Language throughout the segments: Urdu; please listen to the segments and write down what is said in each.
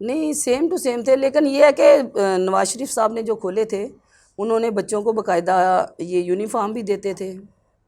نہیں سیم ٹو سیم تھے، لیکن یہ ہے کہ نواز شریف صاحب نے جو کھولے تھے انہوں نے بچوں کو باقاعدہ یہ یونیفارم بھی دیتے تھے،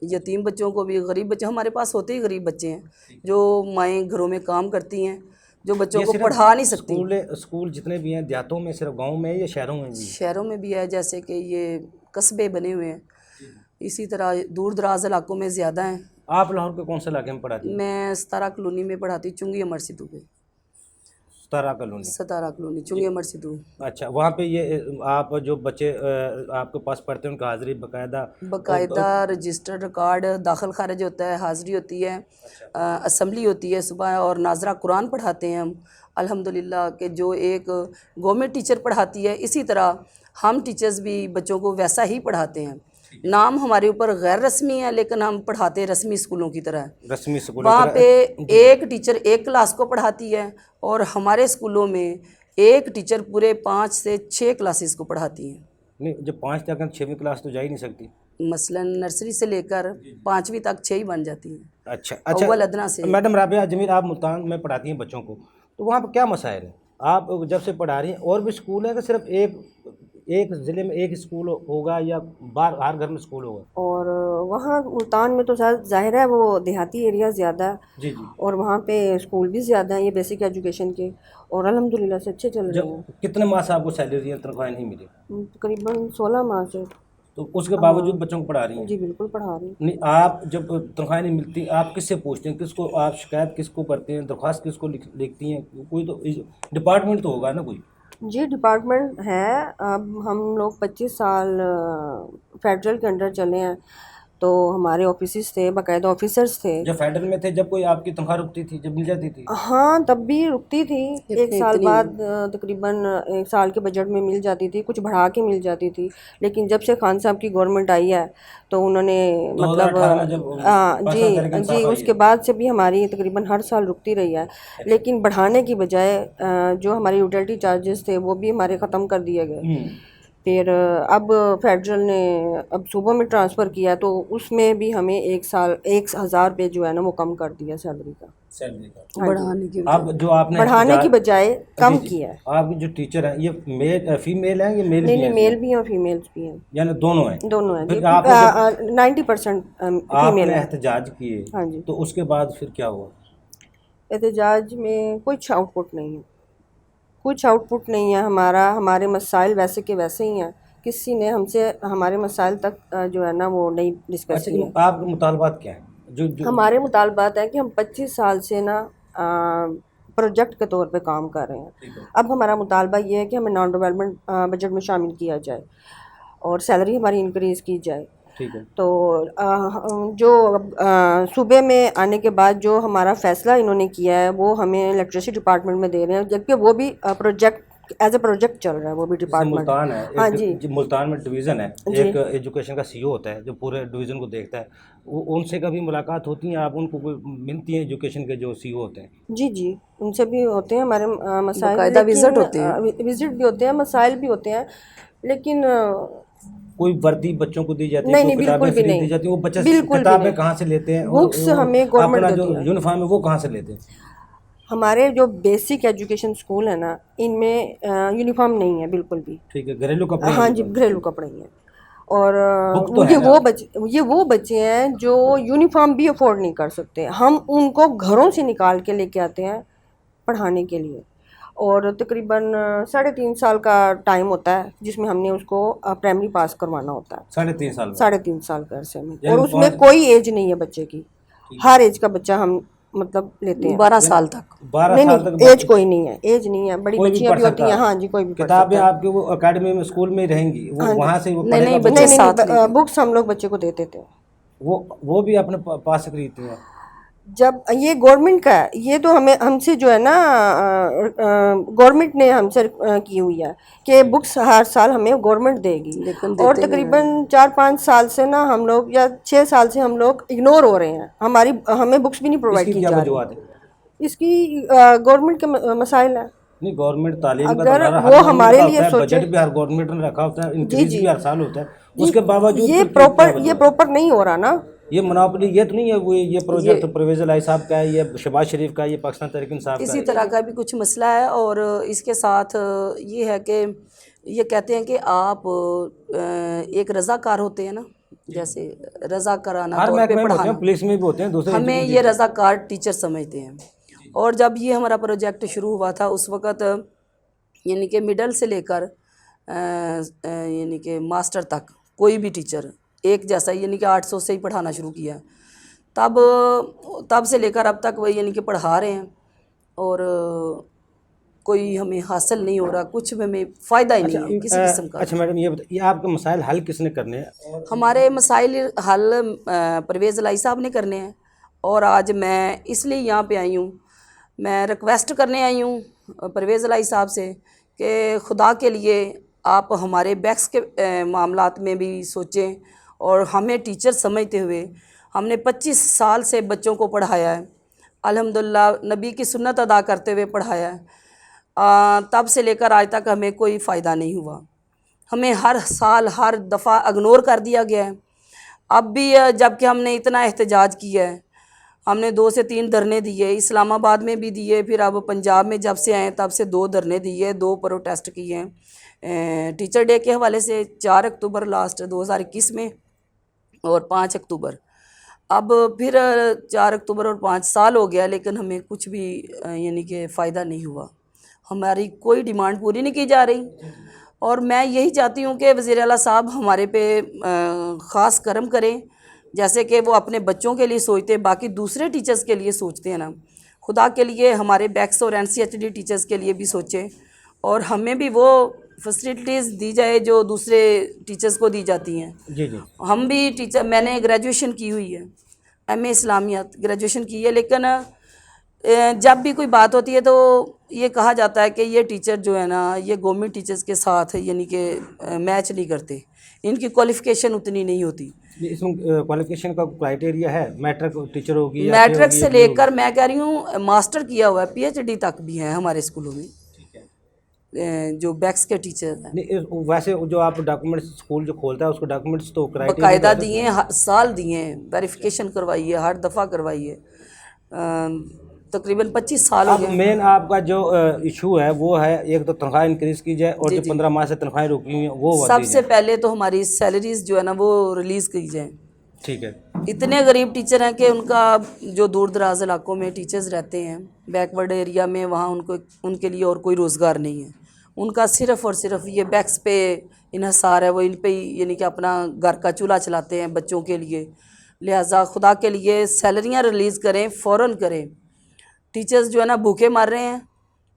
یتیم بچوں کو بھی، غریب بچے ہمارے پاس ہوتے ہی غریب بچے ہیں جو مائیں گھروں میں کام کرتی ہیں، جو بچوں یہ کو صرف پڑھا نہیں سکتی. اسکول جتنے بھی ہیں دیہاتوں میں صرف گاؤں میں یا شہروں میں بھی؟ شہروں میں بھی ہے، جیسے کہ یہ قصبے بنے ہوئے ہیں، اسی طرح دور دراز علاقوں میں زیادہ ہیں. آپ لاہور کے کون سے علاقے میں پڑھاتی ہیں؟ میں ستارہ کالونی میں پڑھاتی، چنگی امر سدھو پہ. ستارہ کالونی؟ ستارہ کالونی چنگی امر سدھو. اچھا، وہاں پہ یہ آپ جو بچے آپ کے پاس پڑھتے ہیں ان کا حاضری باقاعدہ رجسٹرڈ ریکارڈ داخل خارج ہوتا ہے، حاضری ہوتی ہے، اسمبلی ہوتی ہے صبح، اور ناظرہ قرآن پڑھاتے ہیں ہم الحمدللہ، کہ جو ایک گورنمنٹ ٹیچر پڑھاتی ہے اسی طرح ہم ٹیچرز بھی بچوں کو ویسا ہی پڑھاتے ہیں. نام ہمارے اوپر غیر رسمی ہے لیکن ہم پڑھاتے رسمی اسکولوں کی طرح. رسمی اسکول وہاں پہ ایک ٹیچر ایک کلاس کو پڑھاتی ہے، اور ہمارے اسکولوں میں ایک ٹیچر پورے 5 سے 6 کلاسز کو پڑھاتی ہیں. نہیں، جب 5 تک 6ویں کلاس تو جا ہی نہیں سکتی. مثلا نرسری سے لے کر 5ویں تک 6 ہی بن جاتی ہیں. اچھا اول ادنا سے. میڈم رابعہ جمیل، آپ ملتان میں پڑھاتی ہیں بچوں کو، تو وہاں پہ کیا مسائل ہیں؟ آپ جب سے پڑھا رہی ہیں اور بھی اسکول ہے کہ صرف ایک ضلع میں ایک اسکول ہوگا یا باہر ہر گھر میں اسکول ہوگا؟ اور وہاں ملتان میں تو ظاہر ہے وہ دیہاتی ایریا زیادہ ہے، جی جی، اور وہاں پہ اسکول بھی زیادہ ہیں یہ بیسک ایجوکیشن کے، اور الحمدللہ سے اچھے چل رہے ہیں. کتنے ماہ سے آپ کو سیلری یا تنخواہ نہیں ملی؟ تقریباً 16 ماہ سے. تو اس کے باوجود بچوں کو پڑھا رہی ہیں؟ جی بالکل پڑھا رہی ہیں. نہیں، آپ جب تنخواہ نہیں ملتی آپ کس سے پوچھتے ہیں؟ کس کو آپ شکایت کس کو کرتے ہیں؟ درخواست کس کو لکھتی ہیں؟ کوئی تو ڈپارٹمنٹ تو ہوگا نا کوئی؟ جی ڈپارٹمنٹ ہے. اب ہم لوگ 25 سال فیڈرل کے انڈر چلے ہیں، تو ہمارے آفیسز تھے، باقاعدہ آفیسرز تھے. جب فیڈرل میں تھے جب کوئی آپ کی تنخواہ رکتی تھی، جب مل جاتی تھی؟ ہاں تب بھی رکتی تھی، ایک سال بعد تقریباً 1 سال کے بجٹ میں مل جاتی تھی، کچھ بڑھا کے مل جاتی تھی. لیکن جب سے خان صاحب کی گورنمنٹ آئی ہے تو انہوں نے مطلب جی اس کے بعد سے بھی ہماری تقریباً ہر سال رکتی رہی ہے. لیکن بڑھانے کی بجائے جو ہمارے یوٹیلٹی چارجز تھے وہ بھی ہمارے ختم کر دیے گئے. پھر اب فیڈرل نے اب صوبوں میں ٹرانسفر کیا تو اس میں بھی ہمیں 1,000 روپے جو ہے نا وہ کم کر دیا سیلری کا. بڑھانے کی بجائے کم کیا ہے. آپ کی جو ٹیچر ہیں یہ فیمیل ہیں یا میل؟ نہیں، میل بھی ہیں اور فیمیلز بھی ہیں. یعنی دونوں ہیں؟ دونوں ہیں. 90% فیمیل ہیں. احتجاج کیے؟ ہاں جی. تو اس کے بعد پھر کیا ہوا؟ احتجاج میں کچھ آؤٹ پٹ نہیں ہے، کچھ آؤٹ پٹ نہیں ہے. ہمارے مسائل ویسے کے ویسے ہی ہیں. کسی نے ہم سے ہمارے مسائل تک جو ہے نا وہ نہیں ڈسکس کیا. آپ کے مطالبات کیا ہیں؟ ہمارے مطالبات ہیں کہ ہم 25 سال سے نا پروجیکٹ کے طور پہ کام کر رہے ہیں. اب ہمارا مطالبہ یہ ہے کہ ہمیں نان ڈیولپمنٹ بجٹ میں شامل کیا جائے اور سیلری ہماری انکریز کی جائے. تو جو صوبے میں آنے کے بعد جو ہمارا فیصلہ انہوں نے کیا ہے وہ ہمیں الیکٹریسٹی ڈپارٹمنٹ میں دے رہے ہیں، جبکہ وہ بھی پروجیکٹ ایز اے پروجیکٹ چل رہا ہے، وہ بھی ڈپارٹمنٹ. ملتان ہے، ہاں جی، ملتان میں ڈویژن ہے، ایک ایجوکیشن کا سی او ہوتا ہے جو پورے ڈویژن کو دیکھتا ہے. ان سے کبھی ملاقات ہوتی ہیں آپ ان کو ملتی ہیں ایجوکیشن کے جو سی او ہوتے ہیں؟ جی جی ان سے بھی ہوتے ہیں ہمارے مسائل، وزٹ ہوتے ہیں، وزٹ بھی ہوتے ہیں، مسائل بھی ہوتے ہیں. لیکن کوئی وردی بچوں کو دی جاتی ہے؟ نہیں، بالکل بھی نہیں. دی جاتی ہے؟ وہ بچے کتابیں کہاں سے لیتے ہیں؟ بکس ہمیں گورنمنٹ جو یونیفارم ہے وہ کہاں سے لیتے ہیں؟ ہمارے جو بیسک ایجوکیشن سکول ہیں نا ان میں یونیفارم نہیں ہے بالکل بھی. ٹھیک ہے، گھریلو کپڑے؟ ہاں جی گھریلو کپڑے ہی ہیں. اور یہ وہ بچے ہیں جو یونیفارم بھی افورڈ نہیں کر سکتے. ہم ان کو گھروں سے نکال کے لے کے آتے ہیں پڑھانے کے لیے، اور تقریباً 3.5 سال کا ٹائم ہوتا ہے جس میں ہم نے اس کو پرائمری پاس کروانا ہوتا ہے. 3.5 سال کا عرصے میں، اور اس میں کوئی ایج نہیں ہے بچے کی. ہر ایج کا بچہ ہم مطلب لیتے ہیں. 12 سال تک. نہیں، ایج کوئی نہیں ہے، ایج نہیں ہے. بڑی بچیاں بھی ہوتی ہیں. ہاں جی کوئی بھی. کتابیں آپ کے وہ اکیڈمی میں اسکول میں رہیں گی، وہاں سے نہیں بچے ساتھ بکس ہم لوگ بچے کو دیتے تھے. وہ بھی اپنے پاس خریدتے ہیں؟ جب یہ گورنمنٹ کا ہے، یہ تو ہم سے جو ہے نا گورنمنٹ نے ہم سے کی ہوئی ہے کہ بکس ہر سال ہمیں گورنمنٹ دے گی. اور تقریباً 4-5 سال سے نا ہم لوگ یا 6 سال سے ہم لوگ اگنور ہو رہے ہیں. ہمیں بکس بھی نہیں پرووائڈ کی جا رہی. اس کی گورنمنٹ کے مسائل ہیں. نہیں، گورنمنٹ تعلیم کا اگر وہ ہمارے لیے سوچے، بجٹ بھی ہر گورنمنٹ نے رکھا ہوتا ہے، انکریز بھی ہر سال ہوتا ہے، اس کے باوجود یہ پراپر نہیں ہو رہا نا. یہ منوپلی یہ تو نہیں ہے وہ یہ پروجیکٹ پرویز الہی صاحب کا ہے، یہ شہباز شریف کا ہے، یہ پاکستان تحریک انصاف کا اسی ہے؟ طرح کا بھی کچھ مسئلہ ہے، اور اس کے ساتھ یہ ہے کہ یہ کہتے ہیں کہ آپ ایک رضاکار ہوتے ہیں نا، جیسے رضاکارانہ ہر طور پہ محکمے میں ہوتے ہیں، پڑھانا، پولیس میں بھی ہوتے ہیں، دوسرے ہمیں یہ رضاکار ٹیچر سمجھتے ہیں۔ اور جب یہ ہمارا پروجیکٹ شروع ہوا تھا اس وقت یعنی کہ مڈل سے لے کر یعنی کہ ماسٹر تک کوئی بھی ٹیچر ایک جیسا یعنی کہ 800 سے ہی پڑھانا شروع کیا، تب سے لے کر اب تک وہ یعنی کہ پڑھا رہے ہیں، اور کوئی ہمیں حاصل نہیں ہو رہا، کچھ ہمیں فائدہ ہی نہیں ہے کسی قسم کا۔ اچھا میڈم یہ بتائیے، یہ آپ کے مسائل حل کس نے کرنے ہیں؟ ہمارے مسائل حل پرویز الہی صاحب نے کرنے ہیں، اور آج میں اس لیے یہاں پہ آئی ہوں، میں ریکویسٹ کرنے آئی ہوں پرویز الہی صاحب سے کہ خدا کے لیے آپ ہمارے بیکس کے معاملات میں بھی سوچیں، اور ہمیں ٹیچر سمجھتے ہوئے ہم نے 25 سال سے بچوں کو پڑھایا ہے، الحمدللہ نبی کی سنت ادا کرتے ہوئے پڑھایا ہے، تب سے لے کر آج تک ہمیں کوئی فائدہ نہیں ہوا، ہمیں ہر سال ہر دفعہ اگنور کر دیا گیا ہے۔ اب بھی جب کہ ہم نے اتنا احتجاج کیا ہے، ہم نے 2 سے 3 دھرنے دیے، اسلام آباد میں بھی دیے، پھر اب پنجاب میں جب سے آئے تب سے 2 دھرنے دیے، 2 پروٹیسٹ کیے ہیں ٹیچر ڈے کے حوالے سے، 4 اکتوبر لاسٹ 2021 میں اور 5 اکتوبر، اب پھر 4 اکتوبر اور 5 سال ہو گیا، لیکن ہمیں کچھ بھی یعنی کہ فائدہ نہیں ہوا، ہماری کوئی ڈیمانڈ پوری نہیں کی جا رہی۔ اور میں یہی چاہتی ہوں کہ وزیر اعلیٰ صاحب ہمارے پہ خاص کرم کریں، جیسے کہ وہ اپنے بچوں کے لیے سوچتے ہیں، باقی دوسرے ٹیچرز کے لیے سوچتے ہیں نا، خدا کے لیے ہمارے بیکس اور NCHD ٹیچرز کے لیے بھی سوچیں، اور ہمیں بھی وہ فیسلٹیز دی جائے جو دوسرے ٹیچرز کو دی جاتی ہیں۔ جی جی ہم بھی ٹیچر، میں نے گریجویشن کی ہوئی ہے، MA اسلامیات گریجویشن کی ہے، لیکن جب بھی کوئی بات ہوتی ہے تو یہ کہا جاتا ہے کہ یہ ٹیچر جو ہے نا یہ گورنمنٹ ٹیچرز کے ساتھ یعنی کہ میچ نہیں کرتے، ان کی کوالیفیکیشن اتنی نہیں ہوتی۔ اس میں کوالیفیکیشن کا کرائٹیریا ہے، میٹرک ٹیچر ہوگی، میٹرک سے لے کر میں کہہ رہی ہوں ماسٹر کیا ہوا ہے، PhD تک بھی ہیں ہمارے اسکولوں میں جو بیکس کے ٹیچر ہیں۔ ویسے جو آپ ڈاکومنٹس اسکول جو کھولتا ہے اس کو ڈاکومنٹس تو باقاعدہ دیے ہیں، سال دیے ہیں، ویریفیکیشن کروائی ہے، ہر دفعہ کروائی ہے، تقریباً 25 سال ہو اب گئے۔ مین آپ کا جو ایشو ہے وہ ہے ایک تو تنخواہ انکریز کی جائے، اور جو 15 ماہ سے تنخواہیں روکی ہوئی ہیں وہ سب سے پہلے تو ہماری سیلریز جو ہے نا وہ ریلیز کی جائیں۔ ٹھیک ہے۔ اتنے غریب ٹیچر ہیں کہ ان کا جو دور دراز علاقوں میں ٹیچرز رہتے ہیں، بیکورڈ ایریا میں، وہاں ان کے لیے اور کوئی روزگار نہیں ہے، ان کا صرف اور صرف یہ بیکس پہ انحصار ہے، وہ ان پہ یعنی کہ اپنا گھر کا چولہا چلاتے ہیں بچوں کے لیے، لہٰذا خدا کے لیے سیلریاں ریلیز کریں، فوراً کریں۔ ٹیچرز جو ہے نا بھوکے مر رہے ہیں،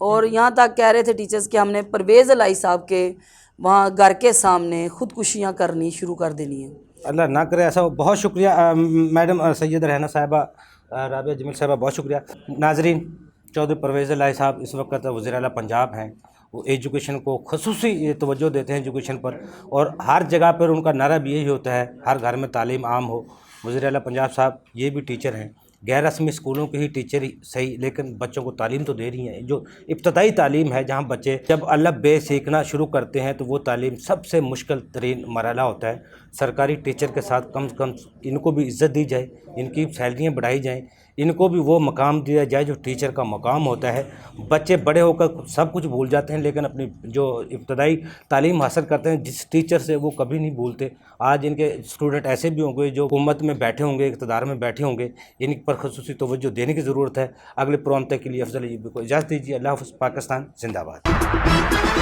اور یہاں تک کہہ رہے تھے ٹیچرز کہ ہم نے پرویز الہی صاحب کے وہاں گھر کے سامنے خودکشیاں کرنی شروع کر دینی ہیں۔ اللہ نہ کرے ایسا۔ بہت شکریہ میڈم سید رہنا صاحبہ، رابعہ جمیل صاحبہ، بہت شکریہ۔ ناظرین، چودھری پرویز الہی صاحب اس وقت وزیر اعلیٰ پنجاب ہیں، وہ ایجوکیشن کو خصوصی توجہ دیتے ہیں ایجوکیشن پر، اور ہر جگہ پر ان کا نعرہ بھی یہی ہوتا ہے ہر گھر میں تعلیم عام ہو۔ وزیر اعلیٰ پنجاب صاحب یہ بھی ٹیچر ہیں، غیر رسمی اسکولوں کے ہی ٹیچر ہی صحیح، لیکن بچوں کو تعلیم تو دے رہی ہیں۔ جو ابتدائی تعلیم ہے جہاں بچے جب الف بے سیکھنا شروع کرتے ہیں تو وہ تعلیم سب سے مشکل ترین مرحلہ ہوتا ہے۔ سرکاری ٹیچر کے ساتھ کم سے کم ان کو بھی عزت دی جائے، ان کی سیلریاں بڑھائی جائیں، ان کو بھی وہ مقام دیا جائے جو ٹیچر کا مقام ہوتا ہے۔ بچے بڑے ہو کر سب کچھ بھول جاتے ہیں، لیکن اپنی جو ابتدائی تعلیم حاصل کرتے ہیں جس ٹیچر سے، وہ کبھی نہیں بھولتے۔ آج ان کے اسٹوڈنٹ ایسے بھی ہوں گے جو حکومت میں بیٹھے ہوں گے، اقتدار میں بیٹھے ہوں گے، ان پر خصوصی توجہ دینے کی ضرورت ہے۔ اگلے پروگرام تک کے لیے افضل ایوب کو اجازت دیجیے۔ اللہ حافظ۔ پاکستان زندہ باد۔